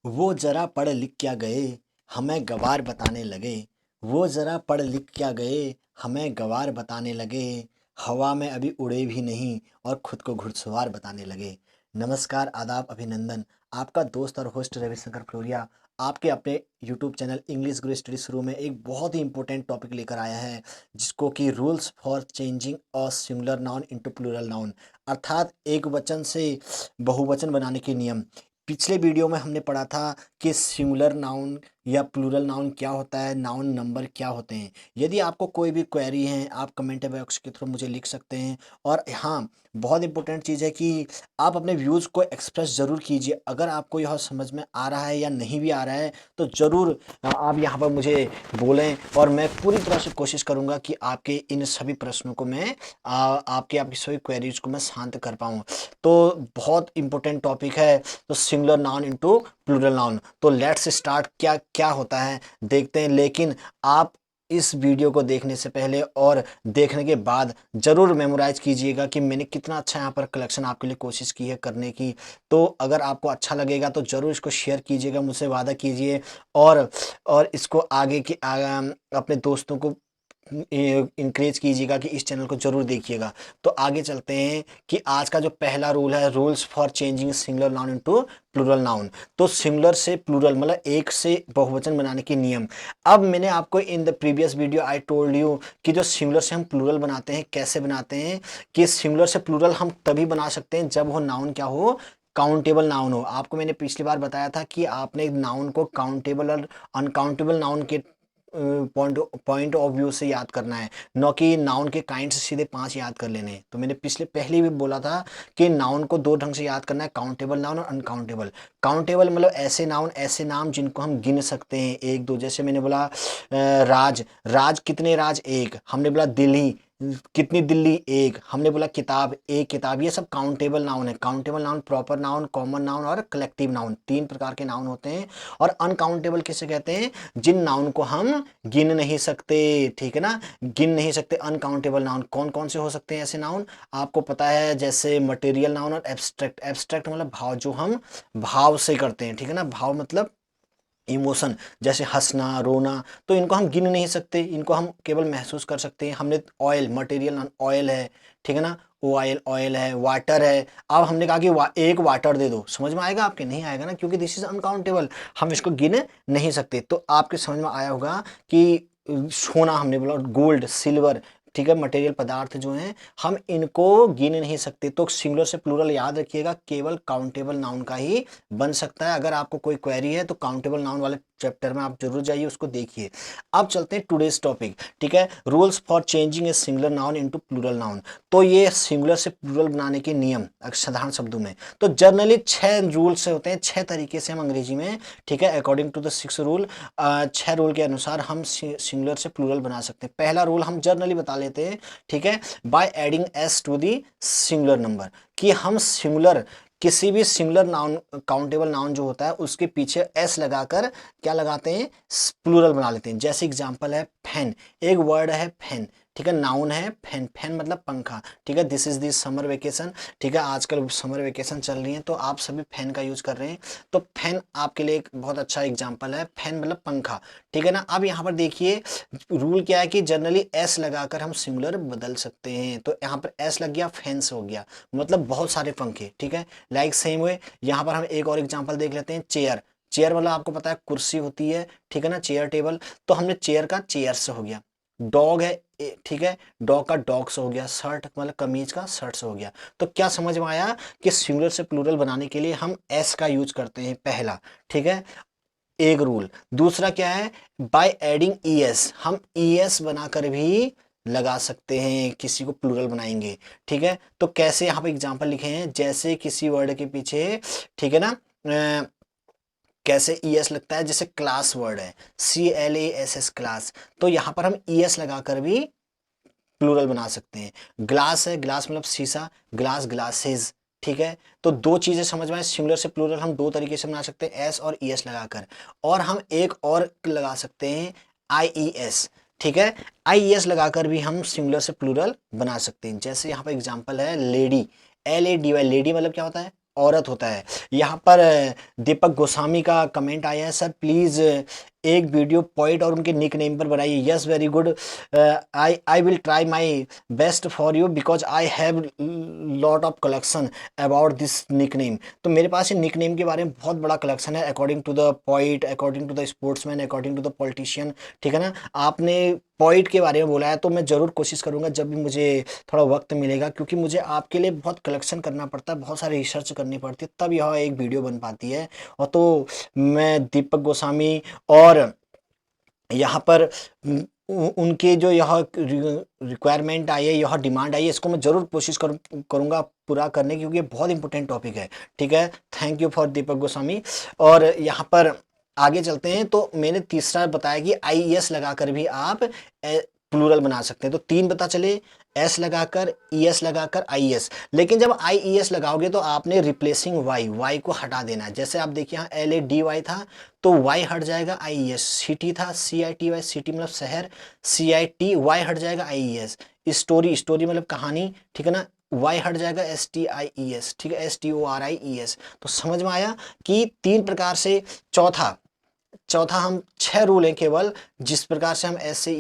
वो ज़रा पढ़ लिख क्या गए, हमें गँवार बताने लगे। वो ज़रा पढ़ लिख क्या गए, हमें गँवार बताने लगे। हवा में अभी उड़े भी नहीं और खुद को घुड़सवार बताने लगे। नमस्कार, आदाब, अभिनंदन। आपका दोस्त और होस्ट रविशंकर फ्लोरिया आपके अपने यूट्यूब चैनल इंग्लिश गुरु स्टडी शुरू में एक बहुत ही इंपॉर्टेंट टॉपिक लेकर आया है, जिसको कि rules for changing a singular noun into plural noun, अर्थात एक वचन से बहुवचन बनाने के नियम। पिछले वीडियो में हमने पढ़ा था कि सिंगुलर नाउन या प्लूरल नाउन क्या होता है, नाउन नंबर क्या होते हैं। यदि आपको कोई भी क्वेरी है, आप कमेंट बॉक्स के थ्रू मुझे लिख सकते हैं। और हाँ, बहुत इंपॉर्टेंट चीज़ है कि आप अपने व्यूज़ को एक्सप्रेस ज़रूर कीजिए। अगर आपको यह समझ में आ रहा है या नहीं भी आ रहा है तो ज़रूर आप यहाँ पर मुझे बोलें, और मैं पूरी तरह से कोशिश करूँगा कि आपके इन सभी प्रश्नों को मैं आपकी सभी क्वेरीज को मैं शांत कर पाऊँ। तो बहुत इंपॉर्टेंट टॉपिक है, तो singular noun into plural noun. तो लेट्स स्टार्ट, क्या क्या होता है देखते हैं। लेकिन आप इस वीडियो को देखने से पहले और देखने के बाद ज़रूर मेमोराइज कीजिएगा कि मैंने कितना अच्छा यहाँ पर कलेक्शन आपके लिए कोशिश की है करने की। तो अगर आपको अच्छा लगेगा तो ज़रूर इसको शेयर कीजिएगा, मुझसे वादा कीजिए। और इसको अपने दोस्तों को इंकरेज कीजिएगा कि इस चैनल को जरूर देखिएगा। तो आगे चलते हैं कि आज का जो पहला रूल है, rules for changing singular noun into plural noun. तो सिंगुलर से प्लूरल मतलब एक से बहुवचन बनाने के नियम। अब मैंने आपको in the previous video I told you कि जो सिंगुलर से हम प्लूरल बनाते हैं कैसे बनाते हैं, कि सिंगुलर से प्लूरल हम तभी बना सकते हैं जब वो नाउन क्या हो, काउंटेबल नाउन हो। आपको मैंने पिछली बार बताया था कि आपने नाउन को काउंटेबल और अनकाउंटेबल नाउन के पॉइंट ऑफ व्यू से याद करना है, न कि नाउन के काइंड से सीधे 5 याद कर लेने हैं। तो मैंने पहले भी बोला था कि नाउन को 2 ढंग से याद करना है, काउंटेबल नाउन और अनकाउंटेबल। काउंटेबल मतलब ऐसे नाउन, ऐसे नाम जिनको हम गिन सकते हैं, एक दो। जैसे मैंने बोला राज, राज कितने राज, एक। हमने बोला दिल्ली, कितनी दिल्ली, एक। हमने बोला किताब, एक किताब। ये सब काउंटेबल नाउन है। Countable noun proper noun, common noun और कलेक्टिव नाउन, 3 प्रकार के नाउन होते हैं। और अनकाउंटेबल किसे कहते हैं, जिन नाउन को हम गिन नहीं सकते, ठीक है ना, गिन नहीं सकते। अनकाउंटेबल नाउन कौन कौन से हो सकते हैं ऐसे नाउन, आपको पता है, जैसे मटेरियल नाउन और एब्स्ट्रैक्ट। एब्स्ट्रैक्ट मतलब भाव, जो हम भाव से करते हैं, ठीक है ना, भाव मतलब इमोशन, जैसे हंसना, रोना। तो इनको हम गिन नहीं सकते, इनको हम केवल महसूस कर सकते हैं। हमने ऑयल, मटेरियल ऑयल है, ठीक है ना, ऑयल ऑयल है। वाटर है, अब हमने कहा कि एक वाटर दे दो, समझ में आएगा आपके, नहीं आएगा ना, क्योंकि दिस इज अनकाउंटेबल, हम इसको गिन नहीं सकते। तो आपके समझ में आया होगा कि सोना हमने बोला, गोल्ड, सिल्वर, ठीक है, मटेरियल पदार्थ जो हैं हम इनको गिन नहीं सकते। तो सिंगुलर से प्लूरल याद रखिएगा, केवल काउंटेबल नाउन का ही बन सकता है। अगर आपको कोई क्वेरी है तो काउंटेबल नाउन वाले चैप्टर में आप जरूर जाइए, उसको देखिए। अब चलते हैं टुडेज टॉपिक, ठीक है, rules for changing a singular noun into plural noun. तो ये सिंगुलर से प्लूरल बनाने के नियम साधारण शब्दों में। तो जनरली 6 रूल से होते हैं, 6 तरीके से हम अंग्रेजी में, ठीक है, according to the 6 rule, 6 rule के अनुसार हम सिंगुलर से प्लूरल बना सकते हैं। पहला रूल हम जनरली बता लेते हैं, ठीक है, by adding s to the singular number, कि हम सिंगुलर, किसी भी सिंगुलर नाउन, काउंटेबल नाउन जो होता है उसके पीछे एस लगाकर क्या लगाते हैं, प्लूरल बना लेते हैं। जैसे एग्जांपल है फैन, एक वर्ड है फैन, ठीक है, नाउन है फैन, फैन मतलब पंखा, ठीक है। This is this summer vacation, ठीक है, आजकल समर वेकेशन चल रही है तो आप सभी फैन का यूज कर रहे हैं। तो फैन आपके लिए एक बहुत अच्छा एग्जांपल है, फैन मतलब पंखा, ठीक है ना। अब यहाँ पर देखिए रूल क्या है कि जनरली एस लगाकर हम सिंगुलर बदल सकते हैं। तो यहाँ पर एस लग गया, फैंस हो गया, मतलब बहुत सारे पंखे, ठीक है। लाइक सेम वे यहाँ पर हम एक और एग्जांपल देख लेते हैं, चेयर। चेयर मतलब आपको पता है कुर्सी होती है, ठीक है ना, चेयर टेबल। तो हमने चेयर का चेयर्स हो गया। डॉग है, ठीक है, डॉग का डॉग्स हो गया। शर्ट मतलब कमीज का शर्ट्स हो गया। तो क्या समझ में आया कि सिंगुलर से प्लूरल बनाने के लिए हम एस का यूज करते हैं, पहला, ठीक है, एक रूल। दूसरा क्या है, बाय एडिंग ईएस, हम ईएस बनाकर भी लगा सकते हैं, किसी को प्लूरल बनाएंगे, ठीक है। तो कैसे, यहाँ पे एग्जांपल लिखे हैं, जैसे किसी वर्ड के पीछे, ठीक है ना, कैसे ईएस लगता है, जैसे क्लास वर्ड है, CLASS क्लास, तो यहाँ पर हम ईएस लगाकर भी प्लूरल बना सकते हैं। ग्लास है, ग्लास मतलब शीशा, ग्लास, ग्लासेस, ठीक है। तो दो चीजें समझ में आए, सिंगुलर से प्लूरल हम 2 तरीके से बना सकते हैं, एस और ईएस लगाकर। और हम एक और लगा सकते हैं, IES, ठीक है, IES लगाकर भी हम सिंगुलर से प्लूरल बना सकते हैं। जैसे यहाँ पर एग्जांपल है लेडी, LADY, लेडी मतलब क्या होता है, औरत होता है। यहाँ पर दीपक गोस्वामी का कमेंट आया है, सर प्लीज़ एक वीडियो पोइट और उनके निक नेम पर बनाइए। Yes very good, I will try my best for you because I have lot of collection about this nickname. तो मेरे पास ये निक नेम के बारे में बहुत बड़ा कलेक्शन है, according to the poet, according to the sportsman, according to the politician. ठीक है ना, आपने पॉइंट के बारे में बोला है तो मैं ज़रूर कोशिश करूंगा जब भी मुझे थोड़ा वक्त मिलेगा, क्योंकि मुझे आपके लिए बहुत कलेक्शन करना पड़ता है, बहुत सारी रिसर्च करनी पड़ती है, तब यह एक वीडियो बन पाती है। और तो मैं दीपक गोस्वामी और यहाँ पर उनके जो यह रिक्वायरमेंट आई है, यह डिमांड आई है, इसको मैं ज़रूर कोशिश करूँगा पूरा करने की, क्योंकि ये बहुत इंपॉर्टेंट टॉपिक है। ठीक है, थैंक यू फॉर दीपक गोस्वामी। और यहाँ पर आगे चलते हैं, तो मैंने तीसरा बताया कि IES लगाकर भी आप प्लूरल बना सकते हैं। तो 3 पता चले, एस लगाकर, ES लगाकर, IES। लेकिन जब IES लगाओगे तो आपने रिप्लेसिंग वाई को हटा देना है। जैसे आप देखिए यहाँ LADY था तो वाई हट जाएगा, IES। सिटी था CITY, सिटी मतलब शहर, CITY हट जाएगा, IES। स्टोरी मतलब कहानी, ठीक है ना, वाई हट जाएगा, STIES। ठीक है, STORIES। तो समझ में आया कि 3 प्रकार से। चौथा चौथा हम 6 रूल हैं केवल जिस प्रकार से हम ऐसे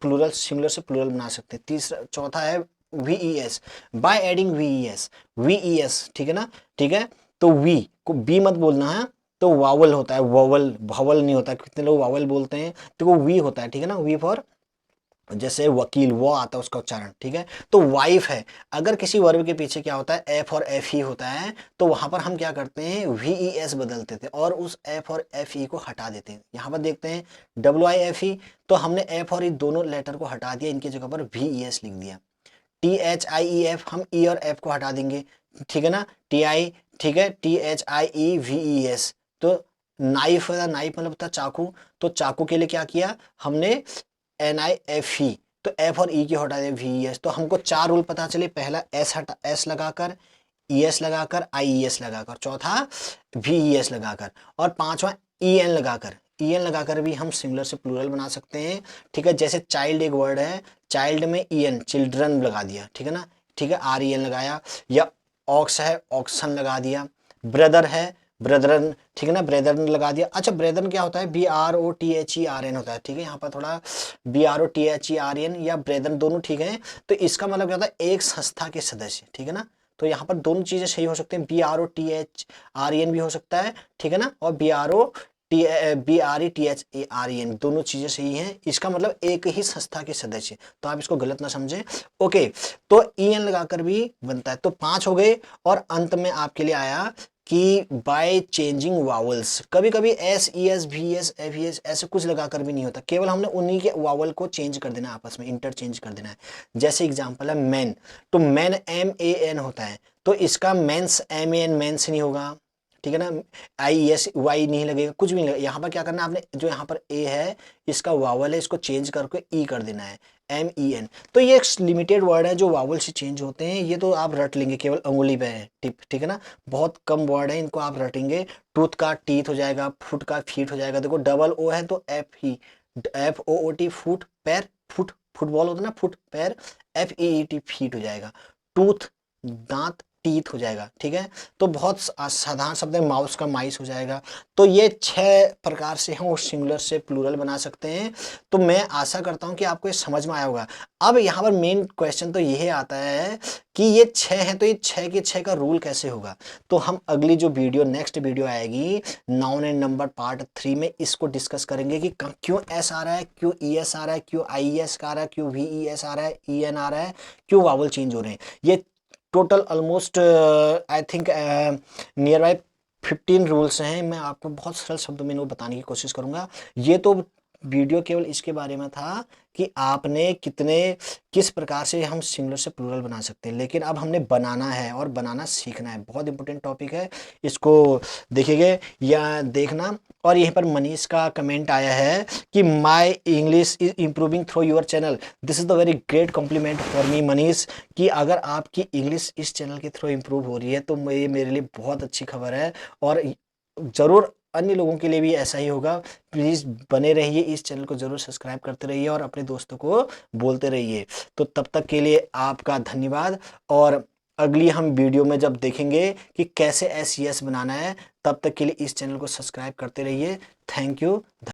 प्लूरल सिंगुलर से प्लूरल बना सकते हैं। तीसरा चौथा है VES, बाय एडिंग VES। ठीक है ना, ठीक है। तो वी को बी मत बोलना है, तो वावल होता है, वावल भावल नहीं होता। कितने लोग वावल बोलते हैं, तो वो वी होता है। ठीक है ना, वी फॉर जैसे वकील, वो आता है उसका उच्चारण। ठीक है, तो वाइफ है। अगर किसी वर्ब के पीछे क्या होता है, एफ और एफ ही होता है, तो वहां पर हम क्या करते हैं, VES बदलते थे और उस एफ और एफ ई को हटा देते हैं। यहां पर देखते हैं WIFE, तो हमने एफ और ई दोनों लेटर को हटा दिया, इनकी जगह पर VES लिख दिया। THIEF, हम ई और एफ को हटा देंगे। ठीक है ना, TI, ठीक है, THIEVES। तो नाइफ है, नाइफ मतलब था चाकू, तो चाकू के लिए क्या किया हमने, NIFE। तो एफ और ई की हटा दिया, VES। तो हमको 4 रूल पता चले। पहला एस लगाकर, ES लगाकर, IES लगाकर। चौथा VES लगाकर। और पांचवा EN लगाकर। EN लगाकर भी हम सिंगुलर से प्लूरल बना सकते हैं। ठीक है, जैसे चाइल्ड एक वर्ड है, चाइल्ड में EN, चिल्ड्रन लगा दिया। ठीक है ना, ठीक है, REN लगाया। या ऑक्स है, ऑक्सन लगा दिया। ब्रदर है, ब्रदरन। ठीक है ना, ब्रदरन लगा दिया। अच्छा, ब्रदरन क्या होता है, BROTHERN होता है। ठीक है, यहाँ पर थोड़ा BROTHERN या ब्रदरन दोनों ठीक है। तो इसका मतलब क्या होता है, एक संस्था के सदस्य। ठीक है ना, तो यहाँ पर दोनों चीजें सही हो सकती हैं, BROTHREN भी हो सकता है। ठीक है ना, और BRETHAREN दोनों चीजें सही हैं। इसका मतलब एक ही संस्था के सदस्य, तो आप इसको गलत ना समझें। ओके, तो EN लगाकर भी बनता है। तो 5 हो गए। और अंत में आपके लिए आया कि बाय चेंजिंग वावल्स, कभी कभी SES VES FES ऐसे कुछ लगाकर भी नहीं होता, केवल हमने उन्हीं के वावल को चेंज कर देना, आपस में इंटरचेंज कर देना है। जैसे एग्जांपल है मैन, तो मैन MAN होता है, तो इसका मेंस MAN मेंस नहीं होगा। ठीक है ना, IESY नहीं लगेगा, कुछ भी नहीं लगेगा। यहाँ पर क्या करना है आपने, जो यहाँ पर A है इसका वावल है, इसको चेंज करके E कर देना है, MEN। तो ये एक लिमिटेड वर्ड है जो वावल से चेंज होते हैं, ये तो आप रट लेंगे, केवल अंगुली पे है टिप। ठीक है ना, बहुत कम वर्ड है, इनको आप रटेंगे। टूथ का टीथ हो जाएगा, फुट का फीट हो जाएगा। देखो डबल O है तो FOOT, फुट, पैर, फुट, फुटबॉल होता है ना, फुट पैर, FEET फीट हो जाएगा। टूथ दांत, टीथ हो जाएगा। ठीक है, तो बहुत साधारण शब्द है, माउस का माइस हो जाएगा। तो ये 6 प्रकार से हम उस सिंगुलर से प्लूरल बना सकते हैं। तो मैं आशा करता हूं कि आपको ये समझ में आया होगा। अब यहाँ पर मेन क्वेश्चन तो यही आता है कि ये 6 हैं, तो ये 6 के 6 का रूल कैसे होगा। तो हम अगली जो वीडियो, नेक्स्ट वीडियो आएगी नाउन एंड नंबर पार्ट 3 में, इसको डिस्कस करेंगे कि क्यों S आ रहा है, क्यों ES आ रहा है, क्यों IES आ रहा है, क्यों VES आ रहा है, EN आ रहा है, क्यों वावल चेंज हो रहे हैं। ये total almost I think near by 15 rules हैं। मैं आपको बहुत सरल शब्दों में इनको बताने की कोशिश करूंगा। ये तो वीडियो केवल इसके बारे में था कि आपने किस प्रकार से हम सिंगुलर से प्लूरल बना सकते हैं, लेकिन अब हमने बनाना है और बनाना सीखना है। बहुत इंपॉर्टेंट टॉपिक है, इसको देखिएगा या देखना। और यहीं पर मनीष का कमेंट आया है कि my English is improving through your channel. This is the very great complement for me Manish, कि अगर आपकी इंग्लिश इस चैनल के थ्रू इम्प्रूव हो रही है तो ये मेरे लिए बहुत अच्छी खबर है। और ज़रूर अन्य लोगों के लिए भी ऐसा ही होगा। प्लीज़ बने रहिए, इस चैनल को ज़रूर सब्सक्राइब करते रहिए और अपने दोस्तों को बोलते रहिए। तो तब तक के लिए आपका धन्यवाद। और अगली हम वीडियो में जब देखेंगे कि कैसे SES बनाना है, तब तक के लिए इस चैनल को सब्सक्राइब करते रहिए। Thank you.